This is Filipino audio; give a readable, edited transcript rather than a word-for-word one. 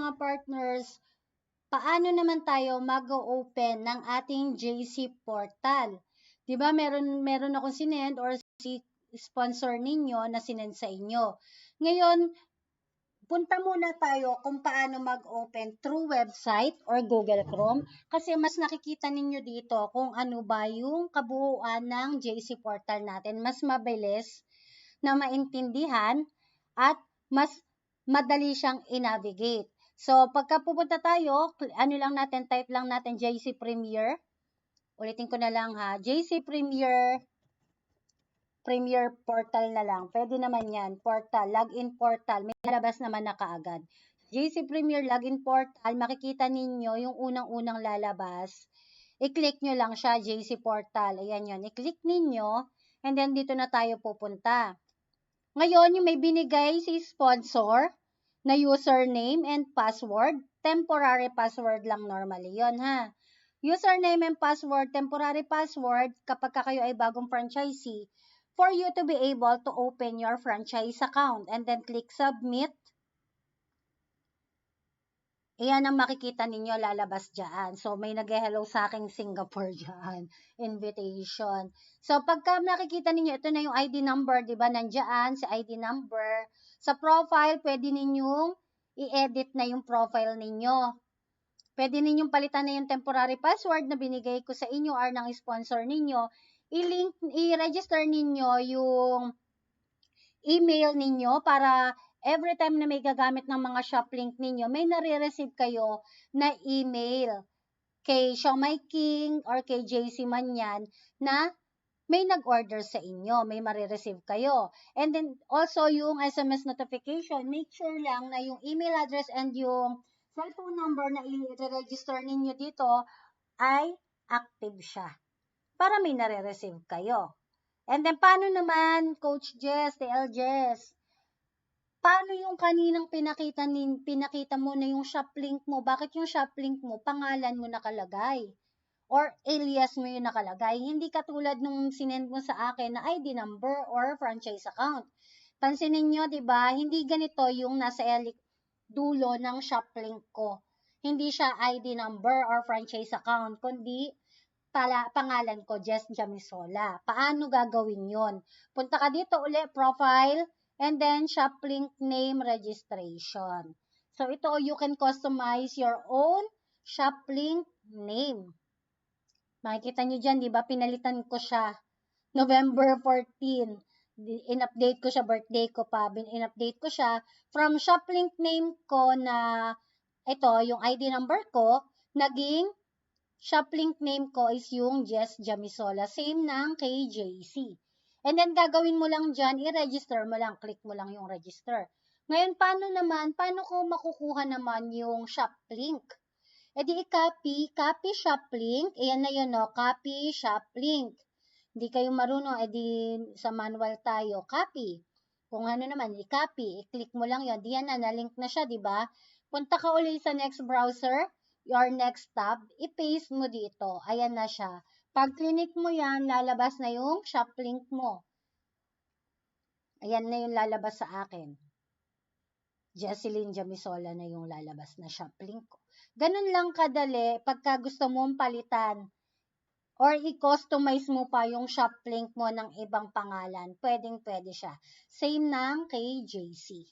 mga partners, paano naman tayo mag-open ng ating JC portal? 'Di ba meron akong sinend or si sponsor ninyo na sinend sa inyo. Ngayon, punta muna tayo kung paano mag-open through website or Google Chrome kasi mas nakikita ninyo dito kung ano ba yung kabuuan ng JC portal natin. Mas mabilis na maintindihan at mas madali siyang i-navigate. So, pagka pupunta tayo, type lang natin JC Premier. Ulitin ko na lang ha, JC Premier portal na lang. Pwede naman yan, portal, login portal. May lalabas naman na kaagad. JC Premier login portal, makikita ninyo yung unang-unang lalabas. I-click nyo lang siya, JC portal. Ayan yun, i-click ninyo, and then dito na tayo pupunta. Ngayon, yung may binigay si sponsor na username and password, temporary password lang normally yon ha. Username and password, temporary password, kapag kayo ay bagong franchisee, for you to be able to open your franchise account. And then click submit. Ayan ang makikita ninyo lalabas dyan. So, may nag-hello sa aking Singapore dyan. Invitation. So, pagka nakikita ninyo, ito na yung ID number, di ba? Nandyan, sa ID number. Sa profile, pwede ninyong i-edit na yung profile ninyo. Pwede ninyong palitan na yung temporary password na binigay ko sa inyo or ng sponsor ninyo. I-register ninyo yung email ninyo para every time na may gagamit ng mga shop link ninyo, may nare-receive kayo na email kay Siomai King or kay JC Manyan na may nag-order sa inyo, may marireceive kayo. And then also yung SMS notification, make sure lang na yung email address and yung cellphone number na i-register ninyo dito ay active siya para may nare-receive kayo. And then paano naman, Coach Jess, TL Jess? Paano yung kaninang pinakita mo na yung shop link mo? Bakit yung shop link mo, pangalan mo nakalagay? Or alias mo yung nakalagay? Hindi katulad nung sinend mo sa akin na ID number or franchise account. Pansinin nyo, di ba? Hindi ganito yung nasa dulo ng shop link ko. Hindi siya ID number or franchise account, kundi pangalan ko, Jess Jamisola. Paano gagawin yon? Punta ka dito uli, profile, and then shop link name registration. So, ito, you can customize your own shop link name. Makikita nyo dyan, di ba? Pinalitan ko siya. November 14. In-update ko siya, birthday ko pa. In-update ko siya. From shop link name ko na, ito, yung ID number ko, naging shop link name ko is yung Jess Jamisola. Same ng kay JC. And then, gagawin mo lang dyan, i-register mo lang. Click mo lang yung register. Ngayon, paano ko makukuha naman yung shop link? E di copy shop link. Ayan na yun, no? Copy shop link. Hindi kayo marunong, di sa manual tayo. Copy. Kung ano naman, i-copy. I-click mo lang yun. Diyan na, na-link na siya, di ba? Punta ka ulit sa next browser, your next tab, i-paste mo dito. Ayan na siya. Pag click mo yan, lalabas na yung shop link mo. Ayan na yung lalabas sa akin. Jesseline Jamisola na yung lalabas na shop link ko. Ganun lang kadali pagka gusto mong palitan or i-customize mo pa yung shop link mo ng ibang pangalan. Pwedeng-pwede siya. Same ng kay JC.